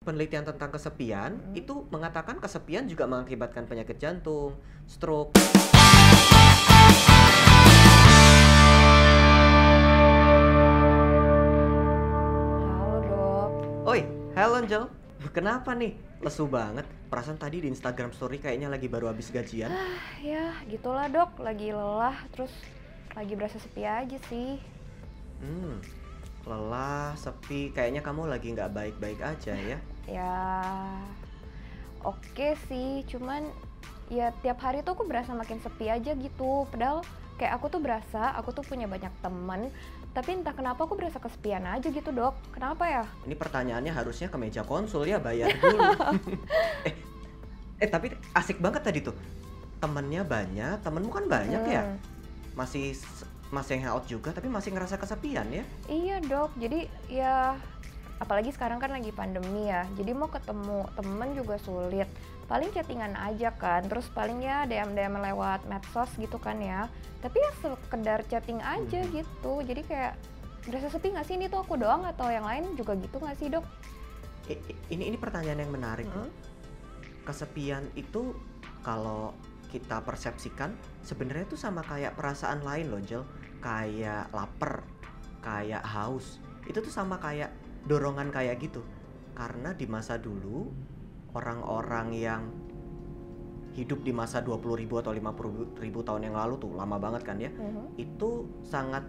Penelitian tentang kesepian Mhm. itu mengatakan kesepian juga mengakibatkan penyakit jantung, stroke. Halo dok. Oi, hello Angel. Kenapa nih? Lesu banget. Perasaan tadi di Instagram story kayaknya lagi baru habis gajian. Ya gitulah dok, lagi lelah terus lagi berasa sepi aja sih. Hmm, lelah, sepi. Kayaknya kamu lagi nggak baik-baik aja ya. Ya oke sih, cuman ya tiap hari tuh aku berasa makin sepi aja gitu. Padahal kayak aku tuh berasa aku tuh punya banyak teman, tapi entah kenapa aku berasa kesepian aja gitu dok. Kenapa ya? Ini pertanyaannya harusnya ke meja konsul ya, bayar dulu. eh, tapi asik banget tadi tuh. Temennya banyak, temenmu kan banyak ya. Hmm, Masih hangout juga tapi masih ngerasa kesepian ya. iya dok, jadi ya apalagi sekarang kan lagi pandemi ya, jadi mau ketemu temen juga sulit. Paling chattingan aja kan, terus paling ya DM lewat medsos gitu kan ya. Tapi ya sekedar chatting aja Mhm. gitu, jadi kayak berasa sepi nggak sih? Ini tuh aku doang atau yang lain juga gitu nggak sih dok? Ini pertanyaan yang menarik loh. Mm-mm. Kesepian itu kalau kita persepsikan sebenarnya itu sama kayak perasaan lain loh, Jel. Kayak lapar, kayak haus. Itu tuh sama kayak dorongan kayak gitu. Karena di masa dulu orang-orang yang hidup di masa 20.000 atau 50.000 tahun yang lalu tuh, lama banget kan ya. Mhm. Itu sangat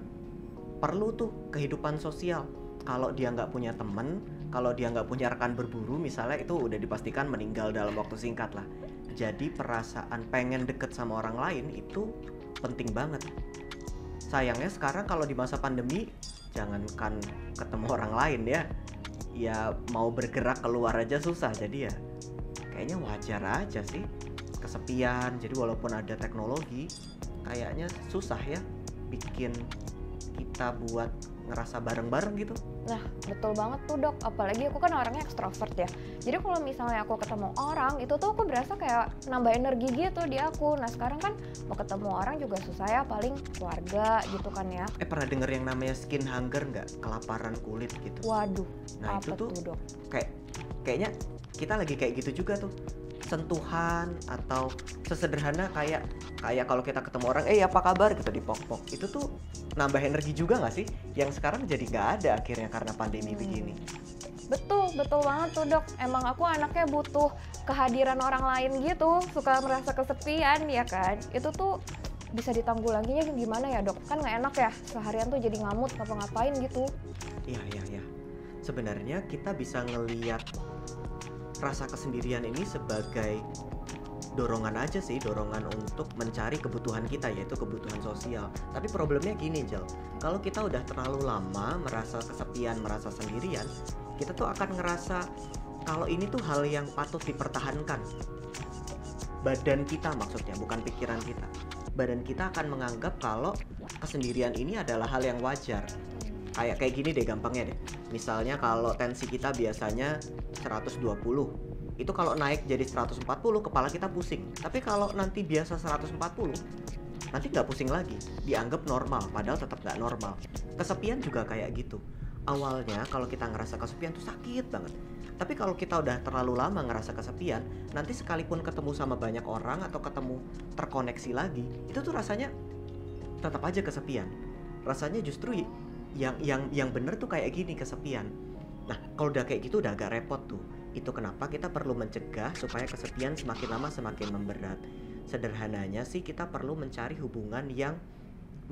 perlu tuh kehidupan sosial. Kalau dia nggak punya temen, kalau dia nggak punya rekan berburu misalnya, itu udah dipastikan meninggal dalam waktu singkat lah. Jadi perasaan pengen deket sama orang lain itu penting banget. Sayangnya sekarang kalau di masa pandemi, jangankan ketemu orang lain ya, ya mau bergerak keluar aja susah. Jadi ya kayaknya wajar aja sih kesepian. Jadi walaupun ada teknologi, kayaknya susah ya bikin kita buat ngerasa bareng-bareng gitu. Nah, betul banget tuh dok, apalagi aku kan orangnya ekstrovert ya. Jadi kalau misalnya aku ketemu orang, itu tuh aku berasa kayak nambah energi gitu di aku. Nah sekarang kan mau ketemu orang juga susah ya, paling keluarga gitu kan ya. Pernah denger yang namanya skin hunger nggak? Kelaparan kulit gitu. Waduh, Nah itu apa tuh tuh dok? kayak kayaknya kita lagi kayak gitu juga tuh. Sentuhan atau sesederhana kayak kayak kalau kita ketemu orang, apa kabar gitu di pok-pok. Itu tuh nambah energi juga nggak sih? Yang sekarang jadi nggak ada akhirnya karena pandemi begini. Betul, betul banget tuh dok. Emang aku anaknya butuh kehadiran orang lain gitu, suka merasa kesepian ya kan. Itu tuh bisa ditanggulanginya gimana ya dok? Kan nggak enak ya, seharian tuh jadi ngamut ngapa-ngapain gitu. Iya, iya, iya. Sebenarnya kita bisa ngeliat rasa kesendirian ini sebagai dorongan aja sih, dorongan untuk mencari kebutuhan kita, yaitu kebutuhan sosial. Tapi problemnya gini, Jel, kalau kita udah terlalu lama merasa kesepian, merasa sendirian, kita tuh akan ngerasa kalau ini tuh hal yang patut dipertahankan. Badan kita maksudnya, bukan pikiran kita. Badan kita akan menganggap kalau kesendirian ini adalah hal yang wajar. Kayak gini deh gampangnya deh. Misalnya kalau tensi kita biasanya 120, itu kalau naik jadi 140 kepala kita pusing. Tapi kalau nanti biasa 140, nanti nggak pusing lagi, dianggap normal, padahal tetap nggak normal. Kesepian juga kayak gitu. Awalnya kalau kita ngerasa kesepian tuh sakit banget. Tapi kalau kita udah terlalu lama ngerasa kesepian, nanti sekalipun ketemu sama banyak orang atau ketemu terkoneksi lagi, itu tuh rasanya tetap aja kesepian. Rasanya justru yang bener tuh kayak gini, kesepian. Nah, kalau udah kayak gitu udah agak repot tuh. Itu kenapa kita perlu mencegah supaya kesepian semakin lama semakin memberat. Sederhananya sih kita perlu mencari hubungan yang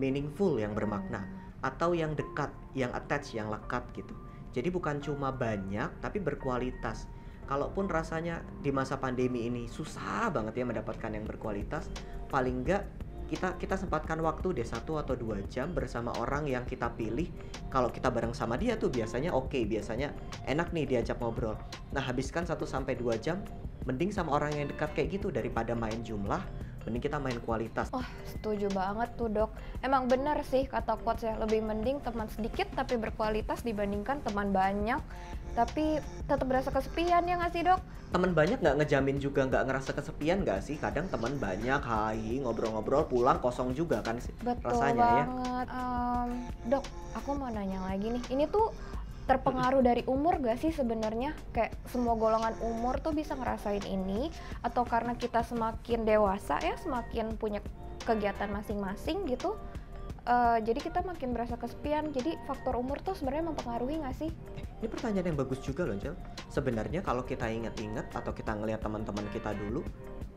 meaningful, yang bermakna, atau yang dekat, yang attach, yang lekat gitu. Jadi bukan cuma banyak tapi berkualitas. Kalaupun rasanya di masa pandemi ini susah banget ya mendapatkan yang berkualitas, paling enggak kita sempatkan waktu deh 1 atau 2 jam bersama orang yang kita pilih. Kalau kita bareng sama dia tuh biasanya oke, biasanya enak nih diajak ngobrol. Nah, habiskan 1 sampai 2 jam mending sama orang yang dekat kayak gitu daripada main jumlah, mending kita main kualitas. Wah, setuju banget tuh dok. Emang bener sih kata quotes ya, lebih mending teman sedikit tapi berkualitas dibandingkan teman banyak tapi tetap berasa kesepian ya nggak sih dok? Teman banyak nggak ngejamin juga nggak ngerasa kesepian nggak sih? Kadang teman banyak, hai, ngobrol-ngobrol, pulang kosong juga kan sih Betul rasanya ya. banget. Dok, aku mau nanya lagi nih. Ini tuh terpengaruh dari umur gak sih sebenarnya? Kayak semua golongan umur tuh bisa ngerasain ini, atau karena kita semakin dewasa ya, semakin punya kegiatan masing-masing gitu, jadi kita makin berasa kesepian. Jadi faktor umur tuh sebenarnya mempengaruhi gak sih? Ini pertanyaan yang bagus juga loh, Cel. Sebenarnya kalau kita ingat-ingat atau kita ngelihat teman-teman kita dulu,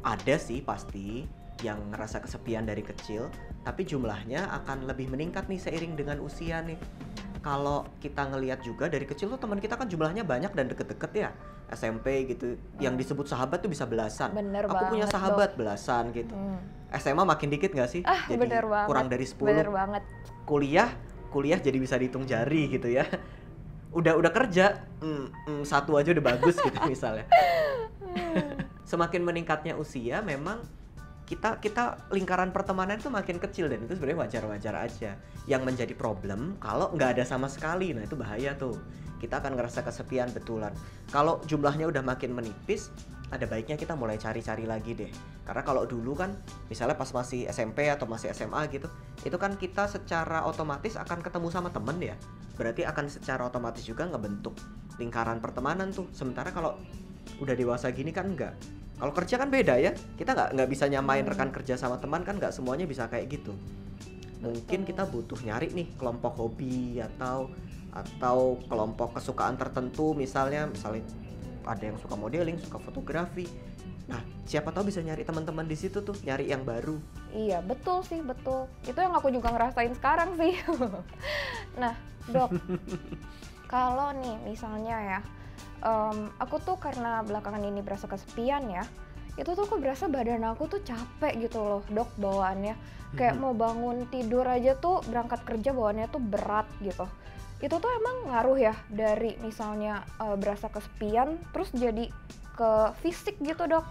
ada sih pasti yang ngerasa kesepian dari kecil, tapi jumlahnya akan lebih meningkat nih seiring dengan usia nih. Kalau kita ngelihat juga dari kecil tuh teman kita kan jumlahnya banyak dan deket-deket ya. SMP gitu, yang disebut sahabat tuh bisa belasan. Bener Aku punya banget, sahabat Dok. belasan gitu. SMA makin dikit gak sih? Jadi Bener banget. kurang dari 10. Bener banget. Kuliah jadi bisa dihitung jari gitu ya. Udah kerja, satu aja udah bagus gitu misalnya. Semakin meningkatnya usia memang kita lingkaran pertemanan itu makin kecil, dan itu sebenarnya wajar-wajar aja. Yang menjadi problem kalau nggak ada sama sekali, nah itu bahaya tuh. Kita akan ngerasa kesepian betulan. Kalau jumlahnya udah makin menipis, ada baiknya kita mulai cari-cari lagi deh. Karena kalau dulu kan, misalnya pas masih SMP atau masih SMA gitu, itu kan kita secara otomatis akan ketemu sama temen ya. Berarti akan secara otomatis juga ngebentuk lingkaran pertemanan tuh. Sementara kalau udah dewasa gini kan enggak. Kalau kerja kan beda ya, kita nggak bisa nyamain rekan kerja sama teman, kan nggak semuanya bisa kayak gitu. Mungkin kita butuh nyari nih kelompok hobi atau kelompok kesukaan tertentu, misalnya ada yang suka modeling, suka fotografi. Nah, siapa tahu bisa nyari teman-teman di situ tuh, nyari yang baru. Iya, betul sih, betul. Itu yang aku juga ngerasain sekarang sih. Nah, Dok, kalau nih misalnya ya, aku tuh karena belakangan ini berasa kesepian ya, itu tuh aku berasa badan aku tuh capek gitu loh, Dok, bawaannya. Kayak mau bangun tidur aja tuh, berangkat kerja bawaannya tuh berat gitu. Itu tuh emang ngaruh ya dari misalnya berasa kesepian, terus jadi ke fisik gitu, Dok?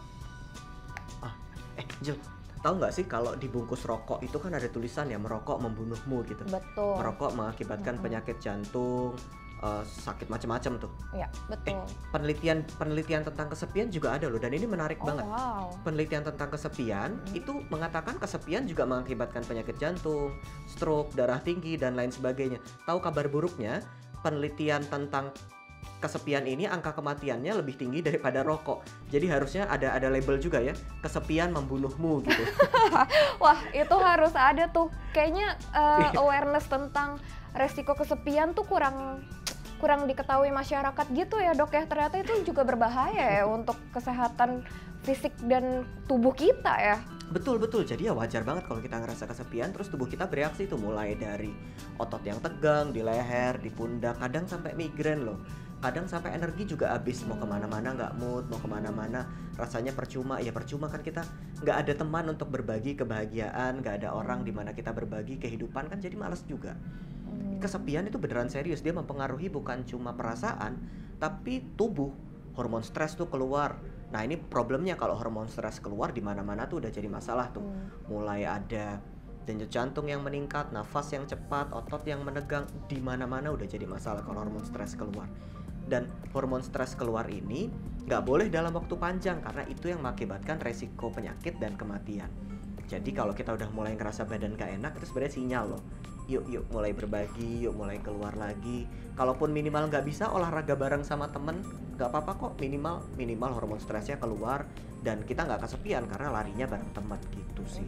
Jel, tahu nggak sih kalau di bungkus rokok itu kan ada tulisan ya, merokok membunuhmu gitu. Betul. Merokok mengakibatkan penyakit jantung, sakit macam-macam tuh. Iya, betul. Penelitian tentang kesepian juga ada loh, dan ini menarik banget. Wow. Penelitian tentang kesepian itu mengatakan kesepian juga mengakibatkan penyakit jantung, stroke, darah tinggi, dan lain sebagainya. Tahu kabar buruknya, penelitian tentang kesepian ini angka kematiannya lebih tinggi daripada rokok. Jadi harusnya ada label juga ya, kesepian membunuhmu gitu. Wah, itu harus ada tuh. Kayaknya awareness tentang resiko kesepian tuh kurang diketahui masyarakat gitu ya, Dok ya. Ternyata itu juga berbahaya ya untuk kesehatan fisik dan tubuh kita ya. Betul, jadi ya wajar banget kalau kita ngerasa kesepian, terus tubuh kita bereaksi tuh, mulai dari otot yang tegang di leher, di pundak, kadang sampai migrain loh. Kadang sampai energi juga habis, mau kemana-mana nggak mood, mau kemana-mana rasanya percuma. Ya percuma kan, kita nggak ada teman untuk berbagi kebahagiaan, nggak ada orang di mana kita berbagi kehidupan, kan jadi malas juga. Kesepian itu beneran serius, dia mempengaruhi bukan cuma perasaan, tapi tubuh. Hormon stres tuh keluar. Nah ini problemnya, kalau hormon stres keluar di mana-mana tuh udah jadi masalah tuh. Mulai ada denyut jantung yang meningkat, nafas yang cepat, otot yang menegang, di mana-mana udah jadi masalah kalau hormon stres keluar. Dan hormon stres keluar ini nggak boleh dalam waktu panjang, karena itu yang mengakibatkan resiko penyakit dan kematian. Jadi kalau kita udah mulai ngerasa badan gak enak, itu sebenarnya sinyal loh. Yuk mulai berbagi, yuk mulai keluar lagi. Kalaupun minimal nggak bisa olahraga bareng sama temen, nggak apa-apa kok. Minimal hormon stresnya keluar dan kita nggak kesepian karena larinya bareng teman gitu sih.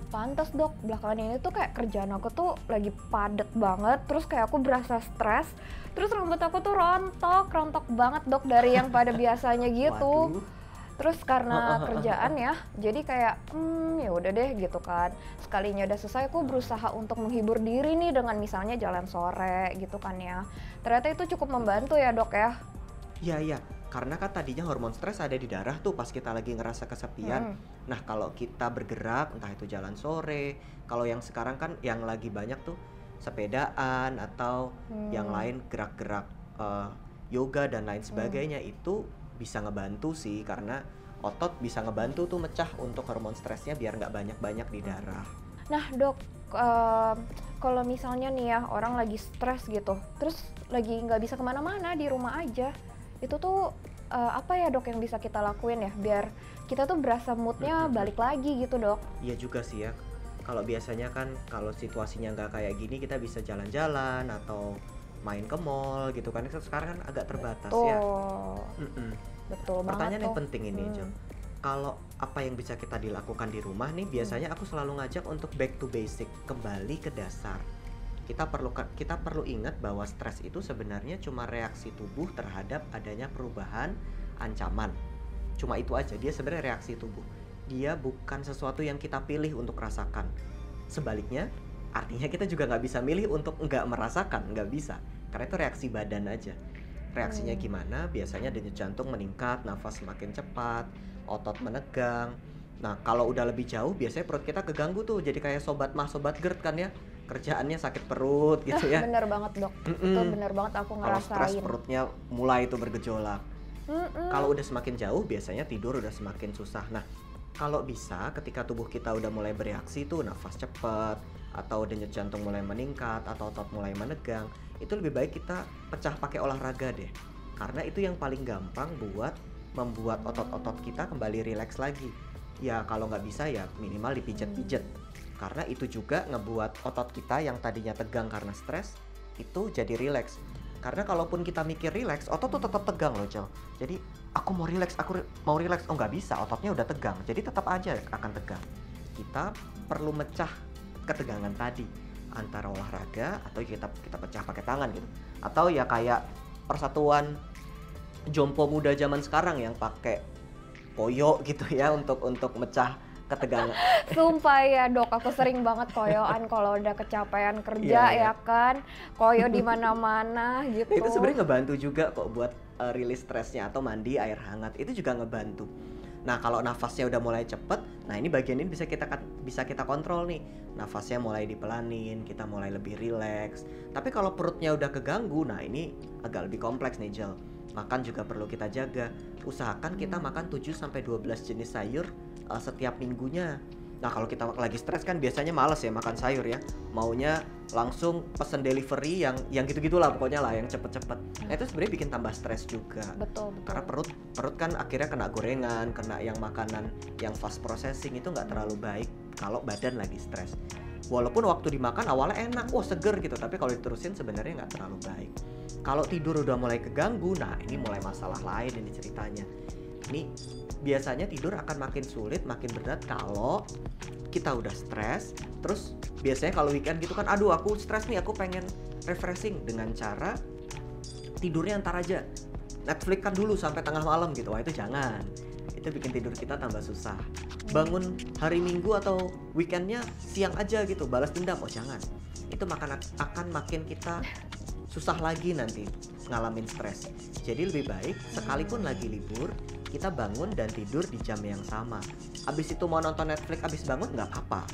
Pantes, Dok, belakangan ini tuh kayak kerjaan aku tuh lagi padet banget, terus kayak aku berasa stres, terus rambut aku tuh rontok banget, Dok, dari yang pada biasanya gitu. Waduh. Terus karena kerjaan ya, jadi kayak ya udah deh gitu kan. Sekalinya udah selesai, aku berusaha untuk menghibur diri nih dengan misalnya jalan sore gitu kan ya. Ternyata itu cukup membantu ya, Dok ya. Iya, karena kan tadinya hormon stres ada di darah tuh pas kita lagi ngerasa kesepian. Nah kalau kita bergerak, entah itu jalan sore, kalau yang sekarang kan yang lagi banyak tuh sepedaan atau yang lain gerak-gerak yoga dan lain sebagainya, itu bisa ngebantu sih, karena otot bisa ngebantu tuh mecah untuk hormon stresnya biar nggak banyak-banyak di darah. Nah, Dok, kalau misalnya nih ya orang lagi stres gitu, terus lagi nggak bisa kemana-mana, di rumah aja, itu tuh apa ya, Dok, yang bisa kita lakuin ya biar kita tuh berasa moodnya balik lagi gitu, Dok? Iya juga sih ya. Kalau biasanya kan kalau situasinya nggak kayak gini, kita bisa jalan-jalan atau main ke mall gitu kan. Sekarang kan agak terbatas ya. Tuh, Mm-mm. betul banget Pertanyaan yang tuh. penting ini, Jo. Kalau apa yang bisa kita dilakukan di rumah nih, biasanya aku selalu ngajak untuk back to basic, kembali ke dasar. Kita perlu ingat bahwa stres itu sebenarnya cuma reaksi tubuh terhadap adanya perubahan ancaman. Cuma itu aja, dia sebenarnya reaksi tubuh. Dia bukan sesuatu yang kita pilih untuk rasakan. Sebaliknya, artinya kita juga nggak bisa milih untuk nggak merasakan, nggak bisa. Karena itu reaksi badan aja. Reaksinya gimana? Biasanya denyut jantung meningkat, nafas semakin cepat, otot menegang. Nah, kalau udah lebih jauh, biasanya perut kita keganggu tuh. Jadi kayak sobat mah, sobat GERD kan ya. Kerjaannya sakit perut gitu ya. Bener banget dok, itu bener banget aku Kalau stres ngerasain. perutnya mulai itu bergejolak. Mm-mm. Kalau udah semakin jauh, biasanya tidur udah semakin susah. Nah, kalau bisa ketika tubuh kita udah mulai bereaksi tuh, nafas cepat, atau denyut jantung mulai meningkat, atau otot mulai menegang, itu lebih baik kita pecah pakai olahraga deh. Karena itu yang paling gampang buat membuat otot-otot kita kembali rileks lagi. Ya kalau nggak bisa ya minimal dipijet-pijet. Karena itu juga ngebuat otot kita yang tadinya tegang karena stres, itu jadi rileks. Karena kalaupun kita mikir rileks, otot tuh tetap tegang loh, Cel. Jadi aku mau rileks, mau rileks, oh nggak bisa, ototnya udah tegang. Jadi tetap aja akan tegang. Kita perlu mecah ketegangan tadi antara olahraga atau kita pecah pakai tangan gitu. Atau ya kayak persatuan jompo muda zaman sekarang yang pakai koyo gitu ya untuk mecah ketegangan. Sumpah ya dok, aku sering banget koyoan kalau udah kecapean Iya, kerja iya. ya kan, koyo di mana-mana gitu. Itu sebenarnya ngebantu juga kok buat rilis stresnya, atau mandi air hangat itu juga ngebantu. Nah kalau nafasnya udah mulai cepet, nah ini bagian ini bisa kita kontrol nih. Nafasnya mulai dipelanin, kita mulai lebih rileks. Tapi kalau perutnya udah keganggu, nah ini agak lebih kompleks nih, Jel. Makan juga perlu kita jaga. Usahakan kita makan 7-12 jenis sayur setiap minggunya. Nah kalau kita lagi stres kan biasanya males ya makan sayur ya, maunya langsung pesen delivery yang gitu-gitulah pokoknya lah, yang cepet-cepet. Nah itu sebenarnya bikin tambah stres juga. Betul. Karena perut kan akhirnya kena gorengan, kena yang makanan yang fast processing, itu nggak terlalu baik kalau badan lagi stres. Walaupun waktu dimakan awalnya enak, wah seger gitu, tapi kalau diterusin sebenarnya nggak terlalu baik. Kalau tidur udah mulai keganggu, nah ini mulai masalah lain ini ceritanya. Ini biasanya tidur akan makin sulit, makin berat kalau kita udah stres. Terus biasanya kalau weekend gitu kan, aduh aku stres nih, aku pengen refreshing, dengan cara tidurnya ntar aja, Netflix kan dulu sampai tengah malam gitu. Wah itu jangan, itu bikin tidur kita tambah susah. Bangun hari Minggu atau weekendnya siang aja gitu, balas dendam, oh jangan. Itu akan makin kita susah lagi nanti ngalamin stres. Jadi lebih baik sekalipun lagi libur, kita bangun dan tidur di jam yang sama. Abis itu mau nonton Netflix, abis bangun nggak apa-apa,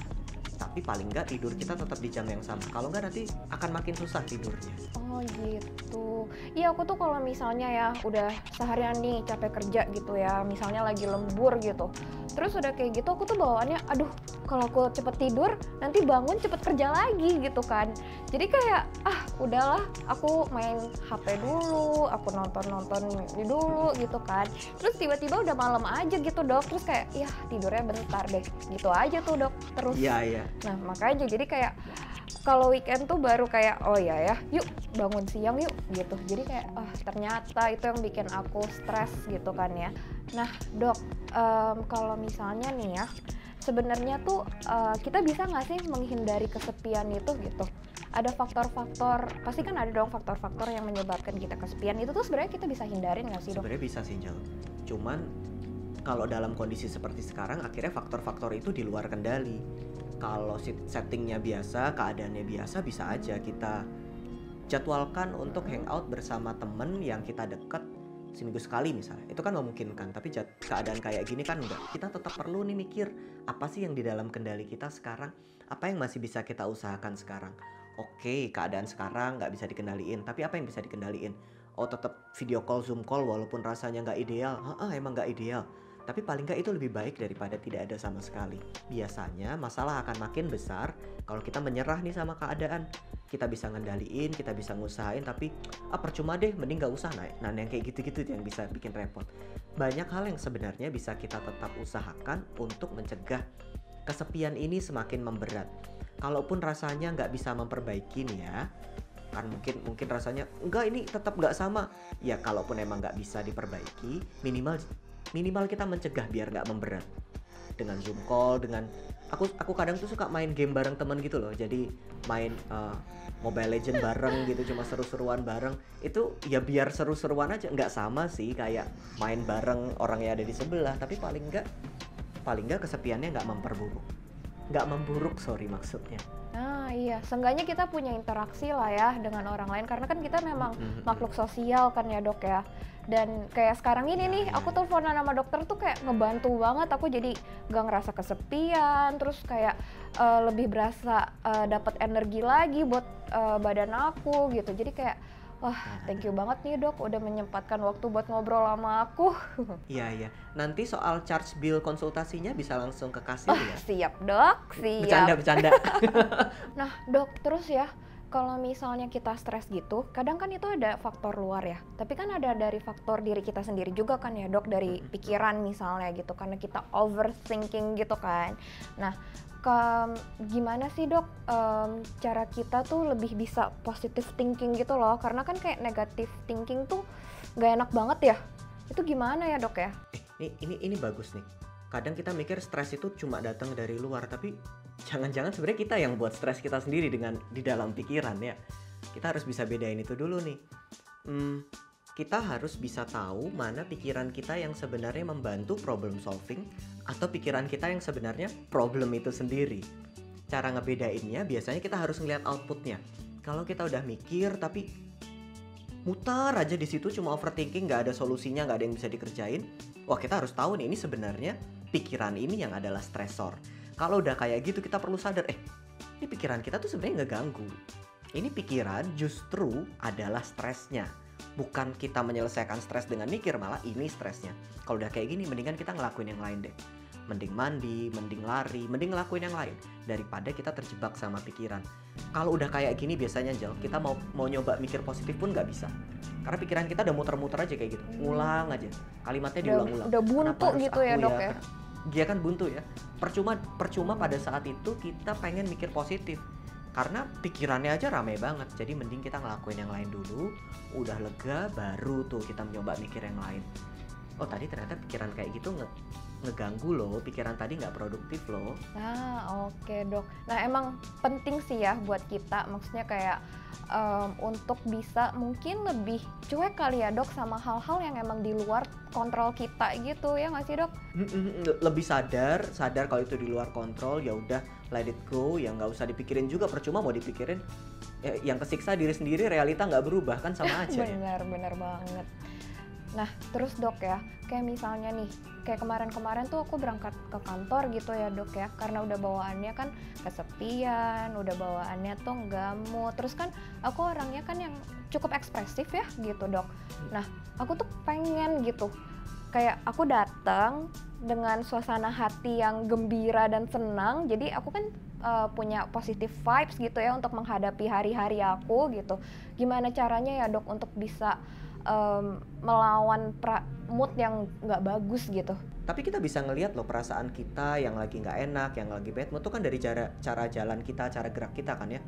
tapi paling nggak tidur kita tetap di jam yang sama. Kalau nggak nanti akan makin susah tidurnya. Oh gitu. Iya aku tuh kalau misalnya ya udah seharian nih capek kerja gitu ya, misalnya lagi lembur gitu. Terus udah kayak gitu aku tuh bawaannya, aduh kalau aku cepet tidur nanti bangun cepet kerja lagi gitu kan. Jadi kayak udahlah aku main HP dulu, aku nonton dulu gitu kan. Terus tiba-tiba udah malam aja gitu dok. Terus kayak ya tidurnya bentar deh gitu aja tuh dok. Terus Iya. nah makanya jadi kayak kalau weekend tuh baru kayak oh ya yuk bangun siang yuk gitu. Jadi kayak ternyata itu yang bikin aku stres gitu kan ya. Nah dok, kalau misalnya nih ya sebenarnya tuh kita bisa nggak sih menghindari kesepian itu gitu? Ada faktor-faktor, pasti kan ada dong faktor-faktor yang menyebabkan kita kesepian. Itu tuh sebenarnya kita bisa hindarin nggak sih dok? Sebenarnya bisa sih, Jel. Cuman kalau dalam kondisi seperti sekarang, akhirnya faktor-faktor itu di luar kendali. Kalau settingnya biasa, keadaannya biasa, bisa aja kita jadwalkan untuk hangout bersama temen yang kita deket seminggu sekali misalnya. Itu kan memungkinkan, tapi keadaan kayak gini kan enggak. Kita tetap perlu nih mikir, apa sih yang di dalam kendali kita sekarang? Apa yang masih bisa kita usahakan sekarang? Oke, keadaan sekarang nggak bisa dikendaliin, tapi apa yang bisa dikendaliin? Oh tetap video call, zoom call, walaupun rasanya nggak ideal. Emang nggak ideal, tapi paling nggak itu lebih baik daripada tidak ada sama sekali. Biasanya masalah akan makin besar kalau kita menyerah nih sama keadaan. Kita bisa ngendaliin, kita bisa ngusahain, tapi percuma deh, mending nggak usah. Nah yang kayak gitu-gitu yang bisa bikin repot. Banyak hal yang sebenarnya bisa kita tetap usahakan untuk mencegah kesepian ini semakin memberat. Kalaupun rasanya nggak bisa memperbaiki nih ya, kan mungkin mungkin rasanya enggak, ini tetap nggak sama. Ya kalaupun emang nggak bisa diperbaiki, minimal minimal kita mencegah biar nggak memberat dengan Zoom call, dengan aku kadang tuh suka main game bareng temen gitu loh. Jadi main Mobile Legend bareng gitu, cuma seru-seruan bareng. Itu ya biar seru-seruan aja, nggak sama sih kayak main bareng orang yang ada di sebelah, tapi paling nggak kesepiannya nggak memburuk, sorry maksudnya. Nah iya, seenggaknya kita punya interaksi lah ya dengan orang lain, karena kan kita memang makhluk sosial kan ya dok ya. Dan kayak sekarang ini nih, aku teleponan sama dokter tuh kayak ngebantu banget, aku jadi gak ngerasa kesepian, terus kayak lebih berasa dapat energi lagi buat badan aku gitu. Jadi kayak wah, thank you banget nih dok udah menyempatkan waktu buat ngobrol sama aku. Iya. Nanti soal charge bill konsultasinya bisa langsung ke kasir ya. Siap dok, siap. Bercanda. Nah dok, terus ya, kalau misalnya kita stres gitu, kadang kan itu ada faktor luar ya. Tapi kan ada dari faktor diri kita sendiri juga kan ya dok, dari pikiran misalnya gitu, karena kita overthinking gitu kan. Nah, gimana sih dok cara kita tuh lebih bisa positive thinking gitu loh, karena kan kayak negative thinking tuh gak enak banget ya. Itu gimana ya dok ya? Ini bagus nih. Kadang kita mikir stres itu cuma datang dari luar, tapi jangan-jangan sebenarnya kita yang buat stres kita sendiri dengan di dalam pikiran ya. Kita harus bisa bedain itu dulu nih. Kita harus bisa tahu mana pikiran kita yang sebenarnya membantu problem solving atau pikiran kita yang sebenarnya problem itu sendiri. Cara ngebedainnya biasanya kita harus ngeliat outputnya. Kalau kita udah mikir tapi mutar aja di situ, cuma overthinking, nggak ada solusinya, nggak ada yang bisa dikerjain, wah kita harus tahu nih, ini sebenarnya pikiran ini yang adalah stresor. Kalau udah kayak gitu kita perlu sadar, ini pikiran kita tuh sebenarnya ngeganggu. Ini pikiran justru adalah stresnya. Bukan kita menyelesaikan stres dengan mikir, malah ini stresnya. Kalau udah kayak gini, mendingan kita ngelakuin yang lain deh. Mending mandi, mending lari, mending ngelakuin yang lain daripada kita terjebak sama pikiran. Kalau udah kayak gini biasanya Jel, kita mau nyoba mikir positif pun nggak bisa. Karena pikiran kita udah muter-muter aja kayak gitu, ngulang aja, kalimatnya diulang-ulang. Udah buntu gitu ya dok ya? Dia kan buntu ya. Percuma pada saat itu kita pengen mikir positif. Karena pikirannya aja rame banget. Jadi mending kita ngelakuin yang lain dulu. Udah lega baru tuh kita nyoba mikir yang lain. Oh tadi ternyata pikiran kayak gitu ngeganggu loh. Pikiran tadi nggak produktif loh. Nah oke dok. Nah emang penting sih ya buat kita. Maksudnya kayak untuk bisa mungkin lebih cuek kali ya dok sama hal-hal yang emang di luar kontrol kita gitu ya nggak sih dok? Lebih sadar kalau itu di luar kontrol, ya udah let it go, ya nggak usah dipikirin juga, percuma mau dipikirin yang kesiksa diri sendiri, realita nggak berubah kan sama aja. Bener banget. Nah terus dok ya, kayak misalnya nih, kayak kemarin tuh aku berangkat ke kantor gitu ya dok ya, karena udah bawaannya kan kesepian, udah bawaannya tuh gamut, terus kan aku orangnya kan yang cukup ekspresif ya gitu dok. Nah aku tuh pengen gitu, kayak aku datang dengan suasana hati yang gembira dan senang, jadi aku kan punya positive vibes gitu ya untuk menghadapi hari-hari aku gitu. Gimana caranya ya dok untuk bisa melawan mood yang nggak bagus gitu? Tapi kita bisa ngelihat loh perasaan kita yang lagi nggak enak, yang lagi bad mood tuh kan dari cara jalan kita, cara gerak kita kan ya.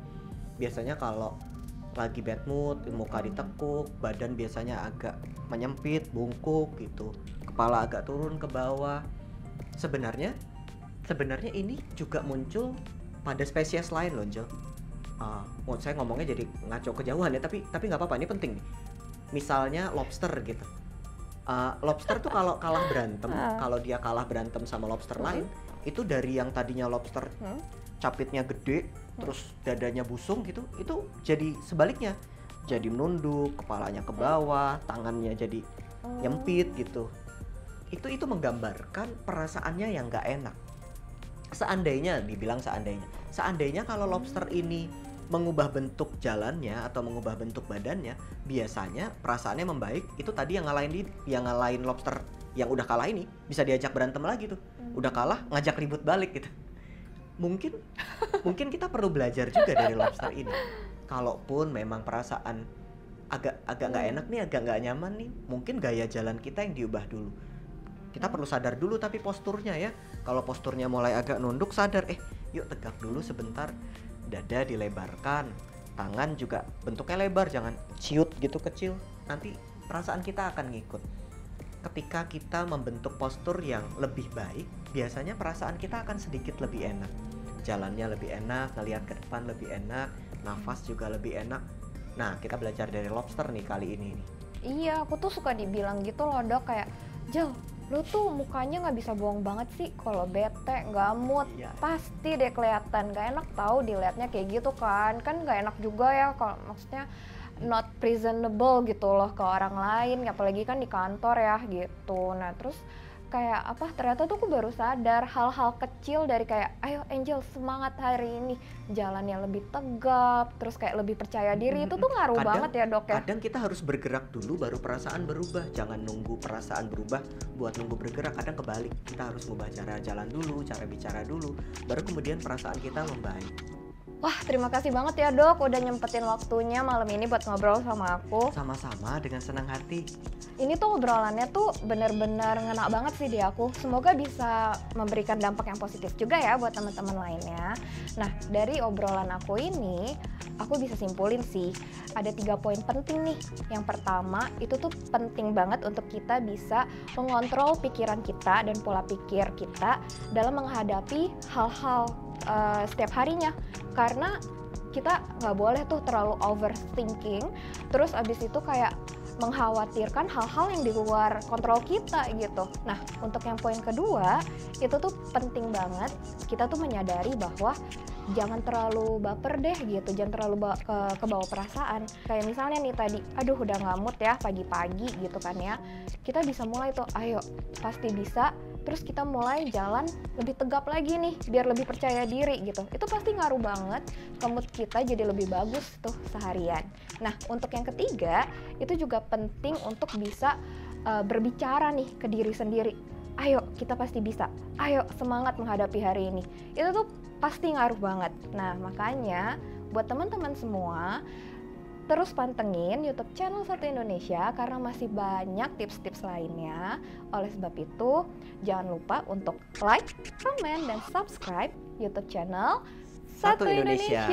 Biasanya kalau lagi bad mood, muka ditekuk, badan biasanya agak menyempit, bungkuk gitu, kepala agak turun ke bawah. Sebenarnya ini juga muncul pada spesies lain loh, Jel. Saya ngomongnya jadi ngaco kejauhan ya, tapi nggak apa-apa, ini penting nih. Misalnya lobster gitu. Lobster tuh kalau dia kalah berantem sama lobster lain, itu dari yang tadinya lobster capitnya gede, terus dadanya busung gitu, itu jadi sebaliknya, jadi menunduk, kepalanya ke bawah, tangannya jadi nyempit gitu. Itu menggambarkan perasaannya yang nggak enak. Seandainya kalau lobster ini mengubah bentuk jalannya atau mengubah bentuk badannya, biasanya perasaannya membaik. Itu tadi yang ngalahin lobster yang udah kalah ini bisa diajak berantem lagi tuh. Udah kalah ngajak ribut balik gitu. Mungkin kita perlu belajar juga dari lobster ini. Kalaupun memang perasaan agak nggak enak nih, agak nggak nyaman nih, mungkin gaya jalan kita yang diubah dulu. Kita perlu sadar dulu tapi posturnya ya. Kalau posturnya mulai agak nunduk, sadar yuk tegak dulu sebentar. Dada dilebarkan, Tangan juga bentuknya lebar, jangan ciut gitu kecil. Nanti perasaan kita akan ngikut. Ketika kita membentuk postur yang lebih baik, biasanya perasaan kita akan sedikit lebih enak. Jalannya lebih enak, ngelihat ke depan lebih enak, nafas juga lebih enak. Nah, kita belajar dari lobster nih kali ini nih. Iya, aku tuh suka dibilang gitu loh dok, kayak Jel, lu tuh mukanya nggak bisa bohong banget sih kalau bete, nggak mood, Iya. pasti deh kelihatan. Gak enak tahu dilihatnya kayak gitu kan nggak enak juga ya kalau maksudnya not presentable gitu loh ke orang lain, apalagi kan di kantor ya gitu. Nah terus kayak apa, ternyata tuh aku baru sadar hal-hal kecil dari kayak ayo Angel semangat hari ini, jalannya lebih tegap, terus kayak lebih percaya diri, itu tuh ngaruh banget ya dok ya. Kadang kita harus bergerak dulu baru perasaan berubah. Jangan nunggu perasaan berubah buat nunggu bergerak. Kadang kebalik, kita harus ngubah cara jalan dulu, cara bicara dulu, baru kemudian perasaan kita membaik. Wah, terima kasih banget ya dok udah nyempetin waktunya malam ini buat ngobrol sama aku. Sama-sama, dengan senang hati. Ini tuh obrolannya tuh bener-bener ngena banget sih di aku. Semoga bisa memberikan dampak yang positif juga ya buat teman-teman lainnya. Nah, dari obrolan aku ini, aku bisa simpulin sih, ada 3 poin penting nih. Yang pertama, itu tuh penting banget untuk kita bisa mengontrol pikiran kita dan pola pikir kita dalam menghadapi hal-hal setiap harinya. Karena kita nggak boleh tuh terlalu overthinking, terus abis itu kayak mengkhawatirkan hal-hal yang di luar kontrol kita gitu. Nah, untuk yang poin kedua, itu tuh penting banget kita tuh menyadari bahwa jangan terlalu baper deh gitu, jangan terlalu ke bawah perasaan. Kayak misalnya nih tadi, aduh udah nggak mood ya pagi-pagi gitu kan ya. Kita bisa mulai tuh, ayo pasti bisa. Terus kita mulai jalan lebih tegap lagi nih, biar lebih percaya diri gitu. Itu pasti ngaruh banget ke mood kita jadi lebih bagus tuh seharian. Nah, untuk yang ketiga, itu juga penting untuk bisa berbicara nih ke diri sendiri. Ayo, kita pasti bisa. Ayo, semangat menghadapi hari ini. Itu tuh pasti ngaruh banget. Nah, makanya buat teman-teman semua, terus pantengin YouTube channel Satu Indonesia karena masih banyak tips-tips lainnya. Oleh sebab itu, jangan lupa untuk like, comment, dan subscribe YouTube channel Satu Indonesia.